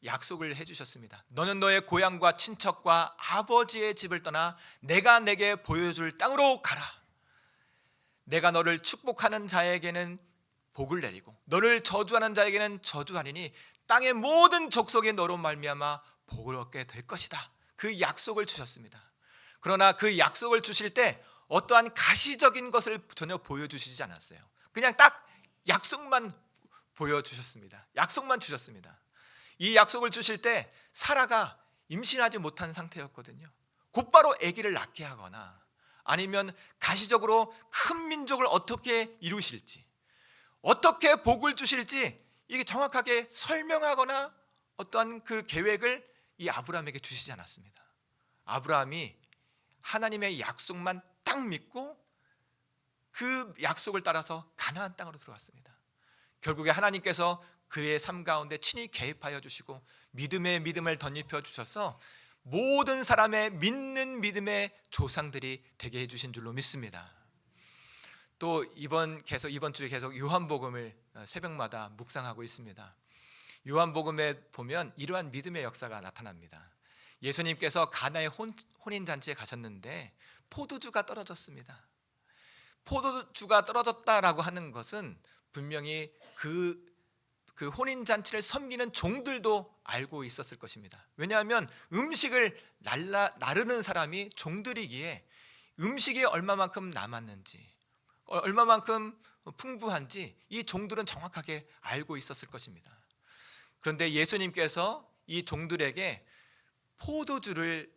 약속을 해주셨습니다. 너는 너의 고향과 친척과 아버지의 집을 떠나 내가 내게 보여줄 땅으로 가라. 내가 너를 축복하는 자에게는 복을 내리고 너를 저주하는 자에게는 저주하리니 땅의 모든 족속이 너로 말미암아 복을 얻게 될 것이다. 그 약속을 주셨습니다. 그러나 그 약속을 주실 때 어떠한 가시적인 것을 전혀 보여주시지 않았어요. 그냥 딱 약속만 보여주셨습니다. 약속만 주셨습니다. 이 약속을 주실 때 사라가 임신하지 못한 상태였거든요. 곧바로 아기를 낳게 하거나 아니면 가시적으로 큰 민족을 어떻게 이루실지 어떻게 복을 주실지 이게 정확하게 설명하거나 어떠한 그 계획을 이 아브라함에게 주시지 않았습니다. 아브라함이 하나님의 약속만 딱 믿고 그 약속을 따라서 가나안 땅으로 들어갔습니다. 결국에 하나님께서 그의 삶 가운데 친히 개입하여 주시고 믿음의 믿음을 덧입혀 주셔서 모든 사람의 믿는 믿음의 조상들이 되게 해주신 줄로 믿습니다. 또 이번 주에 계속 요한복음을 새벽마다 묵상하고 있습니다. 요한복음에 보면 이러한 믿음의 역사가 나타납니다. 예수님께서 가나의 혼인잔치에 가셨는데 포도주가 떨어졌습니다. 포도주가 떨어졌다라고 하는 것은 분명히 그 혼인잔치를 섬기는 종들도 알고 있었을 것입니다. 왜냐하면 음식을 나르는 사람이 종들이기에 음식이 얼마만큼 남았는지 얼마만큼 풍부한지 이 종들은 정확하게 알고 있었을 것입니다. 그런데 예수님께서 이 종들에게 포도주를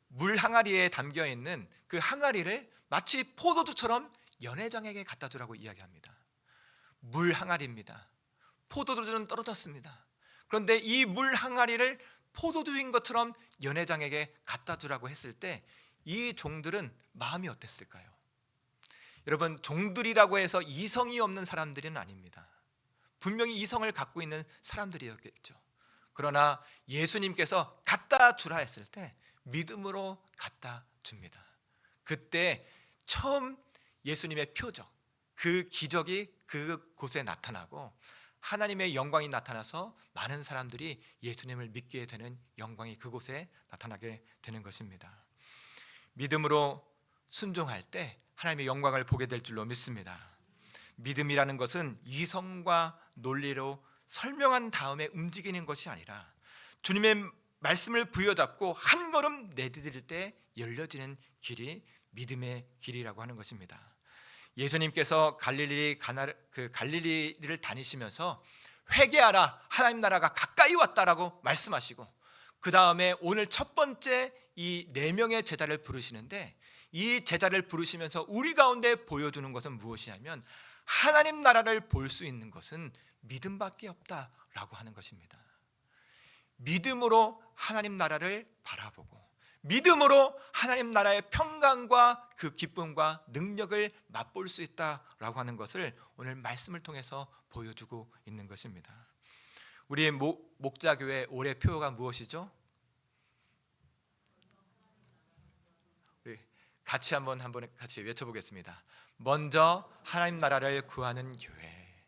물 항아리에 담겨 있는 그 항아리를 마치 포도주처럼 연회장에게 갖다 주라고 이야기합니다. 물 항아리입니다. 포도주는 떨어졌습니다. 그런데 이 물 항아리를 포도주인 것처럼 연회장에게 갖다 주라고 했을 때 이 종들은 마음이 어땠을까요? 여러분 종들이라고 해서 이성이 없는 사람들은 아닙니다. 분명히 이성을 갖고 있는 사람들이었겠죠. 그러나 예수님께서 갖다 주라 했을 때 믿음으로 갖다 줍니다. 그때 처음 예수님의 표적, 그 기적이 그곳에 나타나고 하나님의 영광이 나타나서 많은 사람들이 예수님을 믿게 되는 영광이 그곳에 나타나게 되는 것입니다. 믿음으로 순종할 때 하나님의 영광을 보게 될 줄로 믿습니다. 믿음이라는 것은 이성과 논리로 설명한 다음에 움직이는 것이 아니라 주님의 말씀을 부여잡고 한 걸음 내디딜 때 열려지는 길이 믿음의 길이라고 하는 것입니다. 예수님께서 갈릴리를 다니시면서 회개하라 하나님 나라가 가까이 왔다라고 말씀하시고 그 다음에 오늘 첫 번째 이 4명의 제자를 부르시는데, 이 제자를 부르시면서 우리 가운데 보여주는 것은 무엇이냐면 하나님 나라를 볼 수 있는 것은 믿음밖에 없다라고 하는 것입니다. 믿음으로 하나님 나라를 바라보고 믿음으로 하나님 나라의 평강과 그 기쁨과 능력을 맛볼 수 있다라고 하는 것을 오늘 말씀을 통해서 보여주고 있는 것입니다. 우리의 목자교회 올해 표어가 무엇이죠? 우리 같이 한번 같이 외쳐보겠습니다. 먼저 하나님 나라를 구하는 교회.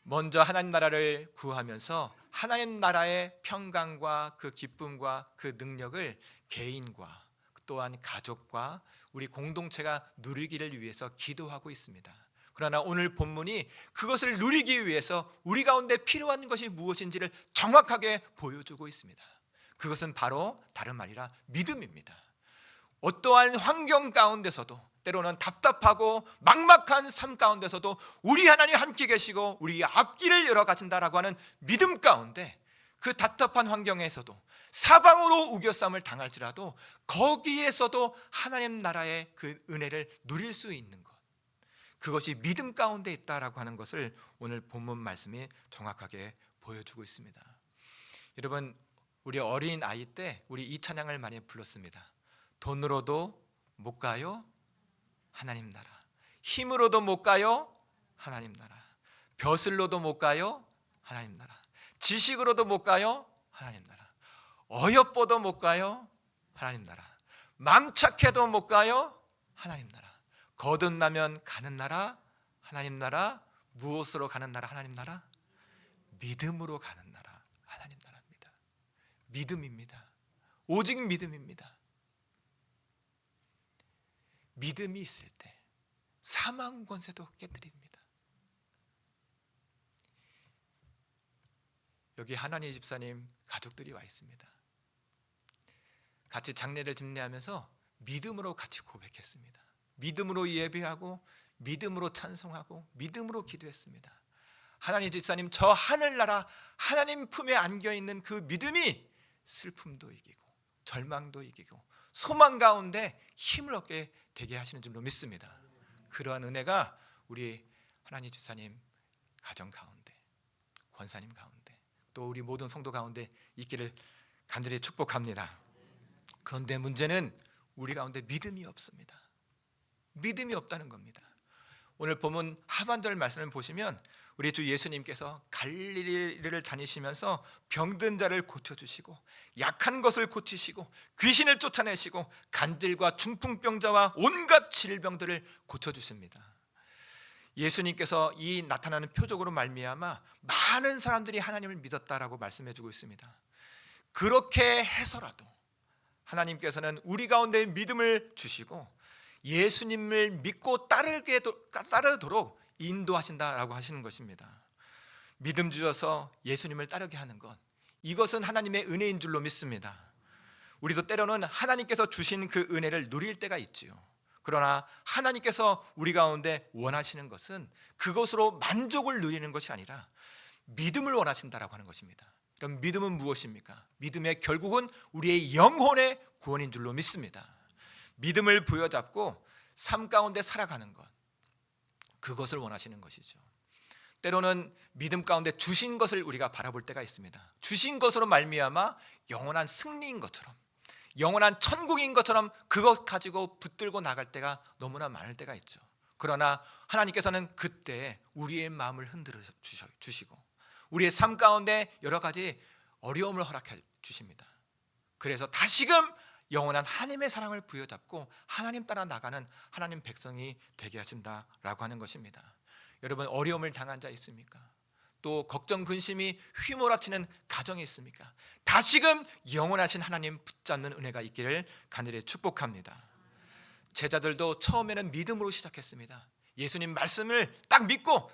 먼저 하나님 나라를 구하면서 하나님 나라의 평강과 그 기쁨과 그 능력을 개인과 또한 가족과 우리 공동체가 누리기를 위해서 기도하고 있습니다. 그러나 오늘 본문이 그것을 누리기 위해서 우리 가운데 필요한 것이 무엇인지를 정확하게 보여주고 있습니다. 그것은 바로 다름 아니라 믿음입니다. 어떠한 환경 가운데서도, 때로는 답답하고 막막한 삶 가운데서도 우리 하나님 함께 계시고 우리 앞길을 열어 가신다라고 하는 믿음 가운데, 그 답답한 환경에서도 사방으로 우겨쌈을 당할지라도 거기에서도 하나님 나라의 그 은혜를 누릴 수 있는 것, 그것이 믿음 가운데 있다라고 하는 것을 오늘 본문 말씀이 정확하게 보여주고 있습니다. 여러분, 우리 어린 아이 때 우리 이 찬양을 많이 불렀습니다. 돈으로도 못 가요 하나님 나라, 힘으로도 못 가요 하나님 나라, 벼슬로도 못 가요 하나님 나라, 지식으로도 못 가요 하나님 나라, 어여뻐도 못 가요 하나님 나라, 맘 착해도 못 가요 하나님 나라, 거듭나면 가는 나라 하나님 나라, 무엇으로 가는 나라 하나님 나라? 믿음으로 가는 나라 하나님 나라입니다. 믿음입니다. 오직 믿음입니다. 믿음이 있을 때 사망 권세도 깨뜨립니다. 여기 하나니 집사님 가족들이 와 있습니다. 같이 장례를 집례하면서 믿음으로 같이 고백했습니다. 믿음으로 예배하고 믿음으로 찬송하고 믿음으로 기도했습니다. 하나니 집사님, 저 하늘나라 하나님 품에 안겨있는 그 믿음이 슬픔도 이기고 절망도 이기고 소망 가운데 힘을 얻게 되게 하시는 줄로 믿습니다. 그러한 은혜가 우리 하나니 집사님 가정 가운데, 권사님 가운데, 또 우리 모든 성도 가운데 있기를 간절히 축복합니다. 그런데 문제는 우리 가운데 믿음이 없습니다. 믿음이 없다는 겁니다. 오늘 본문 하반절 말씀을 보시면 우리 주 예수님께서 갈릴리를 다니시면서 병든 자를 고쳐주시고 약한 것을 고치시고 귀신을 쫓아내시고 간질과 중풍병자와 온갖 질병들을 고쳐주십니다. 예수님께서 이 나타나는 표적으로 말미암아 많은 사람들이 하나님을 믿었다라고 말씀해주고 있습니다. 그렇게 해서라도 하나님께서는 우리 가운데 믿음을 주시고 예수님을 믿고 따르도록 인도하신다라고 하시는 것입니다. 믿음 주셔서 예수님을 따르게 하는 것, 이것은 하나님의 은혜인 줄로 믿습니다. 우리도 때로는 하나님께서 주신 그 은혜를 누릴 때가 있지요. 그러나 하나님께서 우리 가운데 원하시는 것은 그것으로 만족을 누리는 것이 아니라 믿음을 원하신다라고 하는 것입니다. 그럼 믿음은 무엇입니까? 믿음의 결국은 우리의 영혼의 구원인 줄로 믿습니다. 믿음을 부여잡고 삶 가운데 살아가는 것, 그것을 원하시는 것이죠. 때로는 믿음 가운데 주신 것을 우리가 바라볼 때가 있습니다. 주신 것으로 말미암아 영원한 승리인 것처럼, 영원한 천국인 것처럼 그것 가지고 붙들고 나갈 때가 너무나 많을 때가 있죠. 그러나 하나님께서는 그때 우리의 마음을 흔들어 주시고 우리의 삶 가운데 여러 가지 어려움을 허락해 주십니다. 그래서 다시금 영원한 하나님의 사랑을 부여잡고 하나님 따라 나가는 하나님 백성이 되게 하신다라고 하는 것입니다. 여러분, 어려움을 당한 자 있습니까? 또 걱정 근심이 휘몰아치는 가정이 있습니까? 다시금 영원하신 하나님 붙잡는 은혜가 있기를 간절히 축복합니다. 제자들도 처음에는 믿음으로 시작했습니다. 예수님 말씀을 딱 믿고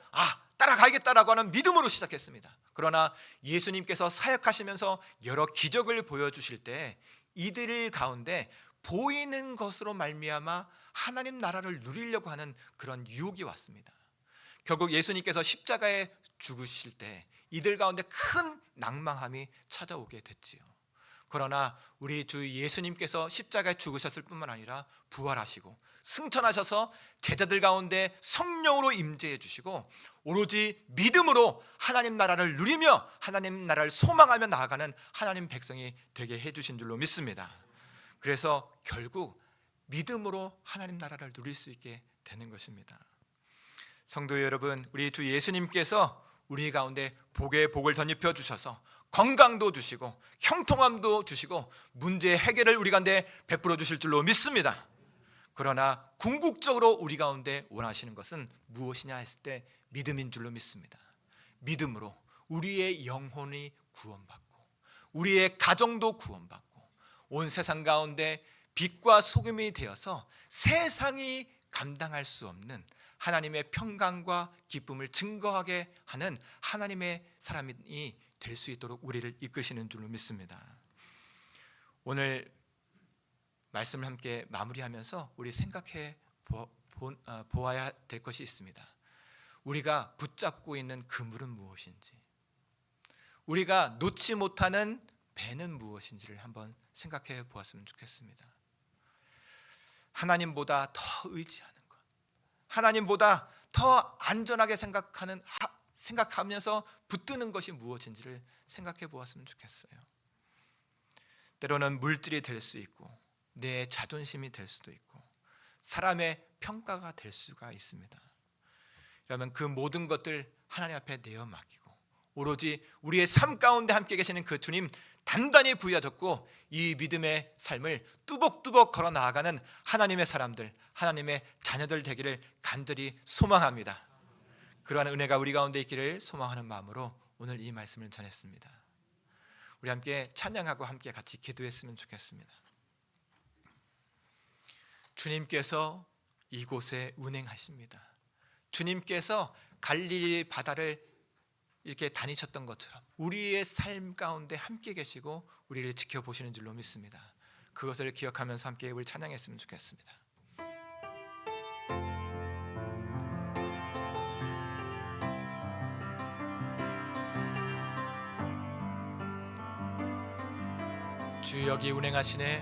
따라가야겠다라고 하는 믿음으로 시작했습니다. 그러나 예수님께서 사역하시면서 여러 기적을 보여주실 때 이들 가운데 보이는 것으로 말미암아 하나님 나라를 누리려고 하는 그런 유혹이 왔습니다. 결국 예수님께서 십자가에 죽으실 때 이들 가운데 큰 낭망함이 찾아오게 됐지요. 그러나 우리 주 예수님께서 십자가에 죽으셨을 뿐만 아니라 부활하시고 승천하셔서 제자들 가운데 성령으로 임재해 주시고 오로지 믿음으로 하나님 나라를 누리며 하나님 나라를 소망하며 나아가는 하나님 백성이 되게 해주신 줄로 믿습니다. 그래서 결국 믿음으로 하나님 나라를 누릴 수 있게 되는 것입니다. 성도 여러분, 우리 주 예수님께서 우리 가운데 복의 복을 덧입혀 주셔서 건강도 주시고 형통함도 주시고 문제 해결을 우리 가운데 베풀어 주실 줄로 믿습니다. 그러나 궁극적으로 우리 가운데 원하시는 것은 무엇이냐 했을 때 믿음인 줄로 믿습니다. 믿음으로 우리의 영혼이 구원받고 우리의 가정도 구원받고 온 세상 가운데 빛과 소금이 되어서 세상이 감당할 수 없는 하나님의 평강과 기쁨을 증거하게 하는 하나님의 사람이 될 수 있도록 우리를 이끄시는 줄로 믿습니다. 오늘 말씀을 함께 마무리하면서 우리 생각해 보아야 될 것이 있습니다. 우리가 붙잡고 있는 그물은 무엇인지, 우리가 놓지 못하는 배는 무엇인지를 한번 생각해 보았으면 좋겠습니다. 하나님보다 더 의지하는 것, 하나님보다 더 안전하게 생각하면서 붙드는 것이 무엇인지를 생각해 보았으면 좋겠어요. 때로는 물질이 될 수 있고 내 자존심이 될 수도 있고 사람의 평가가 될 수가 있습니다. 그러면 그 모든 것들 하나님 앞에 내어 맡기고 오로지 우리의 삶 가운데 함께 계시는 그 주님 단단히 부여잡고 이 믿음의 삶을 뚜벅뚜벅 걸어 나아가는 하나님의 사람들, 하나님의 자녀들 되기를 간절히 소망합니다. 그러한 은혜가 우리 가운데 있기를 소망하는 마음으로 오늘 이 말씀을 전했습니다. 우리 함께 찬양하고 함께 같이 기도했으면 좋겠습니다. 주님께서 이곳에 운행하십니다. 주님께서 갈릴리 바다를 이렇게 다니셨던 것처럼 우리의 삶 가운데 함께 계시고 우리를 지켜보시는 줄로 믿습니다. 그것을 기억하면서 함께 우리 찬양했으면 좋겠습니다. 주 여기 운행하시네,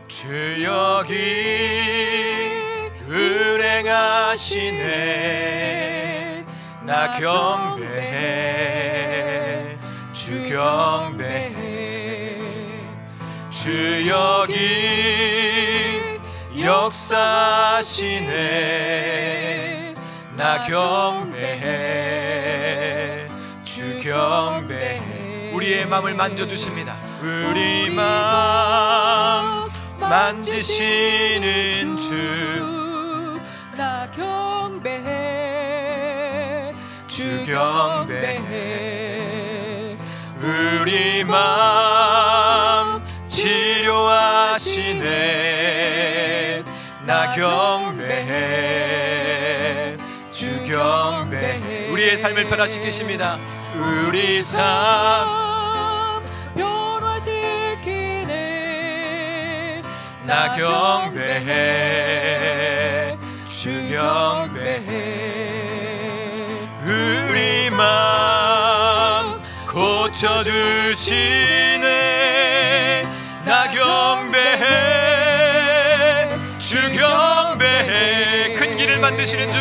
주 여기 운행하시네. 나 경배해, 주 경배해. 주 여기 역사하시네. 나 경배해, 주 경배해. 우리의 마음을 만져주십니다. 우리 마음 만지시는 주, 나 경배해, 주 경배해. 우리 마음 치료하시네. 나 경배해, 주 경배해. 우리의 삶을 변화시키십니다. 우리 삶 나 경배해, 주 경배해. 우리 마음 고쳐주시네. 나 경배해, 주 경배해. 큰 길을 만드시는 주,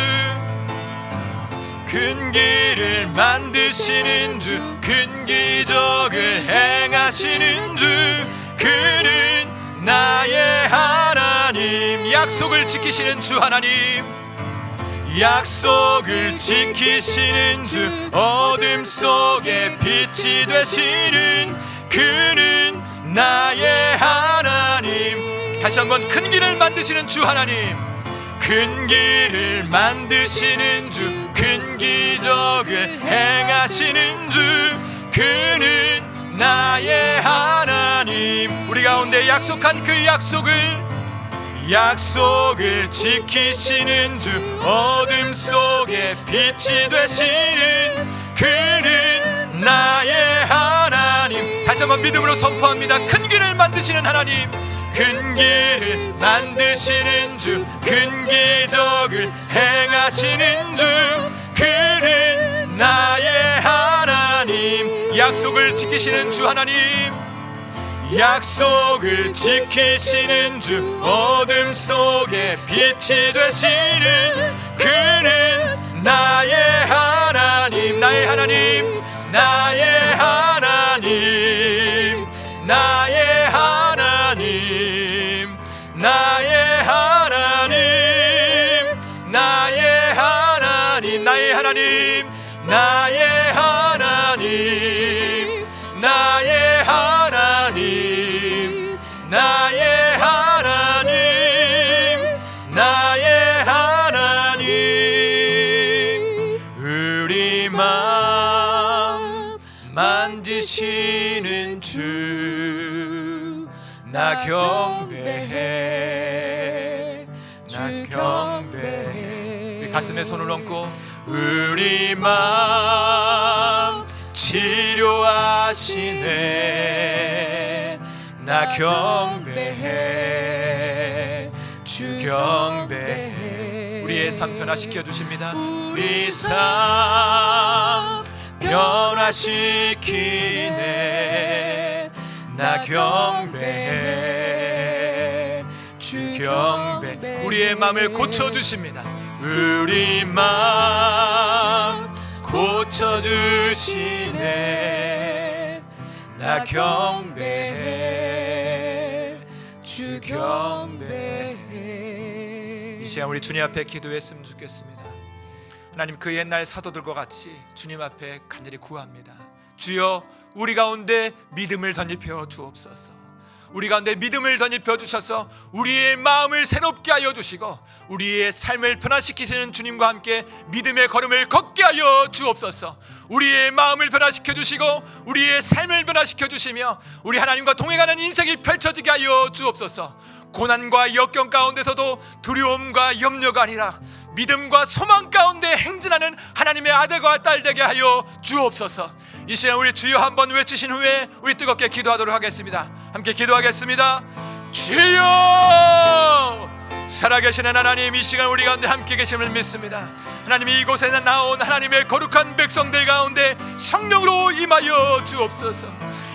큰 길을 만드시는 주, 큰 기적을 행하시는 주. 그는 나의 하나님, 약속을 지키시는 주 하나님, 약속을 지키시는 주, 어둠 속에 빛이 되시는 그는 나의 하나님. 다시 한번 큰 길을 만드시는 주 하나님, 큰 길을 만드시는 주, 큰 기적을 행하시는 주. 그는 나의 하나님. 우리 가운데 약속한 그 약속을 지키시는 주, 어둠 속에 빛이 되시는 그는 나의 하나님. 다시 한번 믿음으로 선포합니다. 큰 길을 만드시는 하나님, 큰 길을 만드시는 주, 큰 기적을 행하시는 주. 그는 나의 하나님, 약속을 지키시는 주 하나님, 약속을 지키시는 주, 어둠 속에 빛이 되시는 그는 나의 하나님, 나의 하나님, 나의 하나님, 나의 하나님, 나의 하나님, 나의 하나님, 나의 하나님, 나의 하나님, 나의 하나님, 나의 하나님, 나의 하나님. 우리 마음 만지시는 주, 나 경배해, 나 경배해. 우리 가슴에 손을 얹고 우리 마음 치료하시네, 나 경배해, 주 경배해. 우리의 삶 변화시켜 주십니다. 우리 삶 변화시키네, 나 경배해, 주 경배. 우리의 마음을 고쳐주십니다. 우리 마음 고쳐주시네, 나 경배해, 주 경배해. 이 시간 우리 주님 앞에 기도했으면 좋겠습니다. 하나님, 그 옛날 사도들과 같이 주님 앞에 간절히 구합니다. 주여, 우리 가운데 믿음을 덧입혀 주옵소서. 우리 가운데 믿음을 덧입혀 주셔서 우리의 마음을 새롭게 하여 주시고 우리의 삶을 변화시키시는 주님과 함께 믿음의 걸음을 걷게 하여 주옵소서. 우리의 마음을 변화시켜 주시고 우리의 삶을 변화시켜 주시며 우리 하나님과 동행하는 인생이 펼쳐지게 하여 주옵소서. 고난과 역경 가운데서도 두려움과 염려가 아니라 믿음과 소망 가운데 행진하는 하나님의 아들과 딸 되게 하여 주옵소서. 이 시간 우리 주여 한번 외치신 후에 우리 뜨겁게 기도하도록 하겠습니다. 함께 기도하겠습니다. 주여, 살아계시는 하나님, 이 시간 우리 가운데 함께 계심을 믿습니다. 하나님, 이곳에 나온 하나님의 거룩한 백성들 가운데 성령으로 임하여 주옵소서.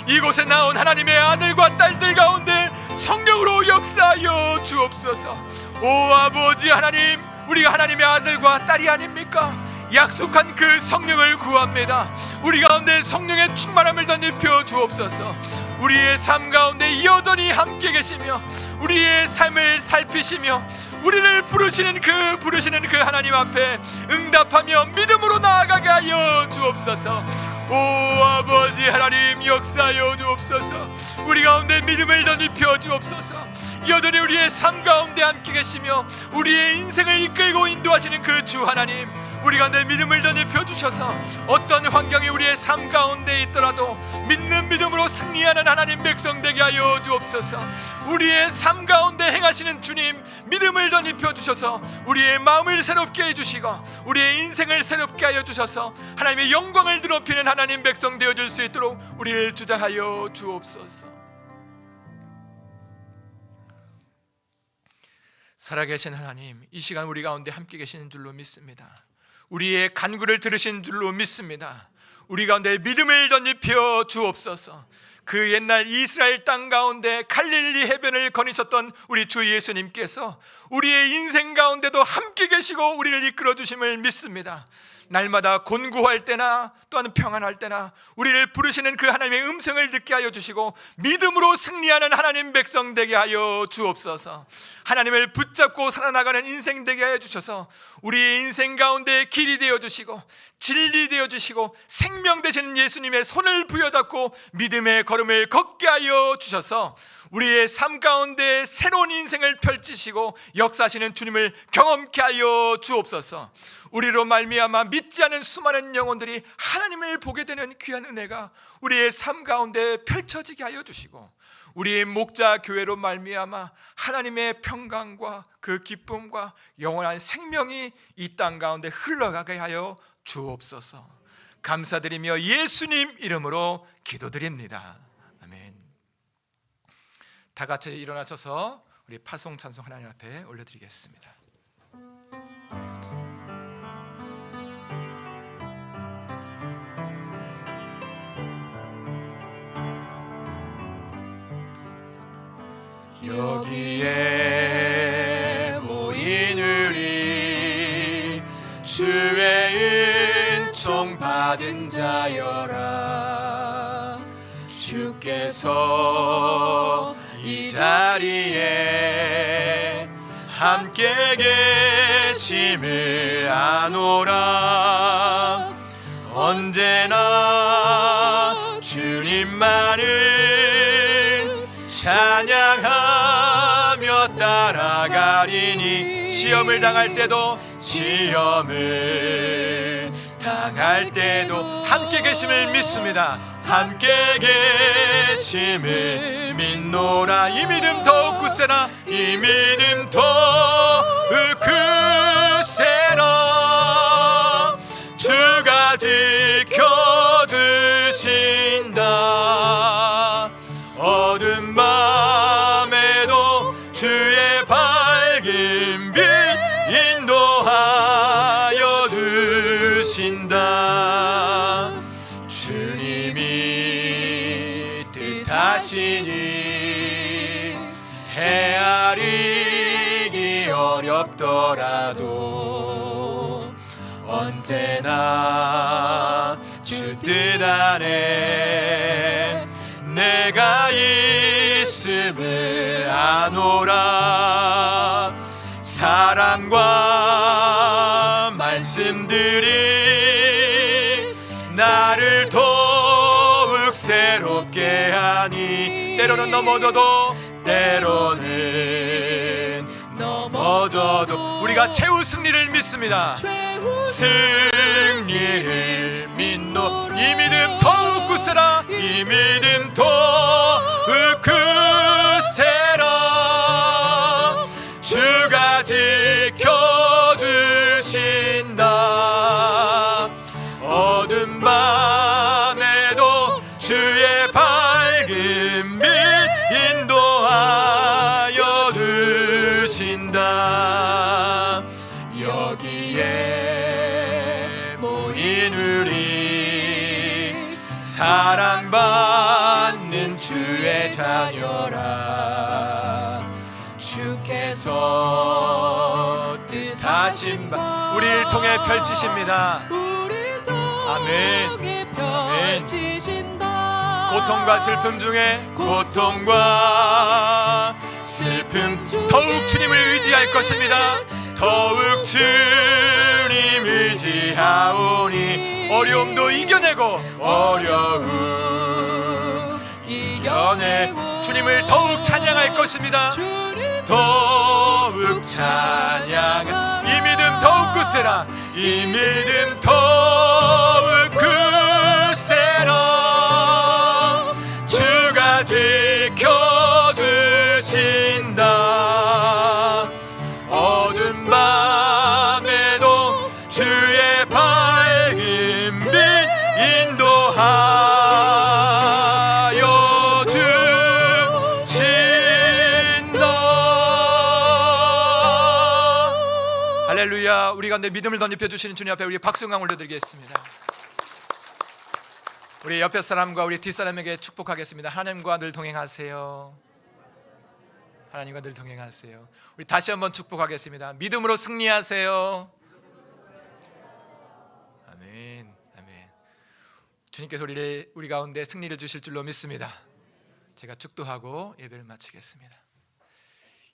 이곳에 나온 하나님의 아들과 딸들 가운데 성령으로 역사하여 주옵소서. 오 아버지 하나님, 우리가 하나님의 아들과 딸이 아닙니까? 약속한 그 성령을 구합니다. 우리 가운데 성령의 충만함을 덧입혀 주옵소서. 우리의 삶 가운데 여전히 함께 계시며 우리의 삶을 살피시며 우리를 부르시는 그 하나님 앞에 응답하며 믿음으로 나아가게 하여 주옵소서. 오 아버지 하나님, 역사하여 주옵소서. 우리 가운데 믿음을 덧입혀 주옵소서. 여전히 우리의 삶 가운데 함께 계시며 우리의 인생을 이끌고 인도하시는 그 주 하나님, 우리 가운데 믿음을 덧입혀 주셔서 어떤 환경이 우리의 삶 가운데 있더라도 믿는 믿음으로 승리하는 하나님 백성 되게 하여 주옵소서. 우리의 삶 가운데 행하시는 주님, 믿음을 덧입혀 주셔서 우리의 마음을 새롭게 해주시고 우리의 인생을 새롭게 하여 주셔서 하나님의 영광을 드높이는 하나님 백성 되어줄 수 있도록 우리를 주장하여 주옵소서. 살아계신 하나님, 이 시간 우리 가운데 함께 계시는 줄로 믿습니다. 우리의 간구를 들으신 줄로 믿습니다. 우리 가운데 믿음을 덧입혀 주옵소서. 그 옛날 이스라엘 땅 가운데 갈릴리 해변을 거니셨던 우리 주 예수님께서 우리의 인생 가운데도 함께 계시고 우리를 이끌어 주심을 믿습니다. 날마다 곤고할 때나 또한 평안할 때나 우리를 부르시는 그 하나님의 음성을 듣게 하여 주시고 믿음으로 승리하는 하나님 백성 되게 하여 주옵소서. 하나님을 붙잡고 살아나가는 인생 되게 하여 주셔서 우리의 인생 가운데 길이 되어 주시고 진리 되어 주시고 생명 되시는 예수님의 손을 부여잡고 믿음의 걸음을 걷게 하여 주셔서 우리의 삶 가운데 새로운 인생을 펼치시고 역사하시는 주님을 경험케 하여 주옵소서. 우리로 말미암아 믿지 않은 수많은 영혼들이 하나님을 보게 되는 귀한 은혜가 우리의 삶 가운데 펼쳐지게 하여 주시고 우리의 목자 교회로 말미암아 하나님의 평강과 그 기쁨과 영원한 생명이 이 땅 가운데 흘러가게 하여 주옵소서. 감사드리며 예수님 이름으로 기도드립니다. 아멘. 다 같이 일어나셔서 우리 파송 찬송 하나님 앞에 올려드리겠습니다. 여기에 모인 우리 주의 은총 받은 자여라. 주께서 이 자리에 함께 계심을 아노라. 언제나 주님만을 찬양하며 따라가리니. 시험을 당할 때도 함께 계심을 믿습니다. 함께 계심을 믿노라. 이 믿음 더욱 굳세라. 이 믿음 더욱 굳세라. 주가 지켜주신다. 어두운 밤에도 주의 밝은 빛 인도하여 주신다. 주님이 뜻하시니 헤아리기 어렵더라도 언제나 주 뜻 안에 내가 있음을 아노라. 사랑과 말씀들이 나를 더욱 새롭게 하니. 때로는 넘어져도 우리가 최후 승리를 믿습니다. 승리를 믿노. 이 믿음 더욱 굳세라. 이 믿음 더욱 굳세라. 주가 지켜주신다. 어두운 밤에도 주의 밝은 빛 인도하여 주신다. 여기에 모인 우리 사랑받는 주의 자녀라. 주께서 뜻하신 바 우리를 통해 펼치십니다. 아멘. 아멘. 고통과 슬픔 중에 더욱 주님을 의지할 것입니다. 더욱 주님 의지하오니 어려움도 이겨내고 주님을 더욱 찬양할 것입니다. 더욱 찬양. 이 믿음 더욱 굳세라. 이 믿음 더욱 굳세라. 주가 지켜주신다. 어두운 밤에도 주의 밝은 빛 인도하여 주신다. 할렐루야. 우리 가운데 믿음을 덧입혀 주시는 주님 앞에 우리 박수강 올려드리겠습니다. 우리 옆에 사람과 우리 뒷사람에게 축복하겠습니다. 하나님과 늘 동행하세요. 하나님과 늘 동행하세요. 우리 다시 한번 축복하겠습니다. 믿음으로 승리하세요. 아멘. 아멘. 주님께서 우리 가운데 승리를 주실 줄로 믿습니다. 제가 축도하고 예배를 마치겠습니다.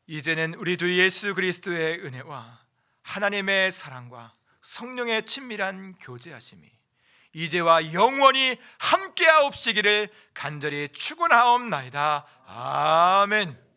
이제는 우리 주 예수 그리스도의 은혜와 하나님의 사랑과 성령의 친밀한 교제하심이 이제와 영원히 함께하옵시기를 간절히 축원하옵나이다. 아멘.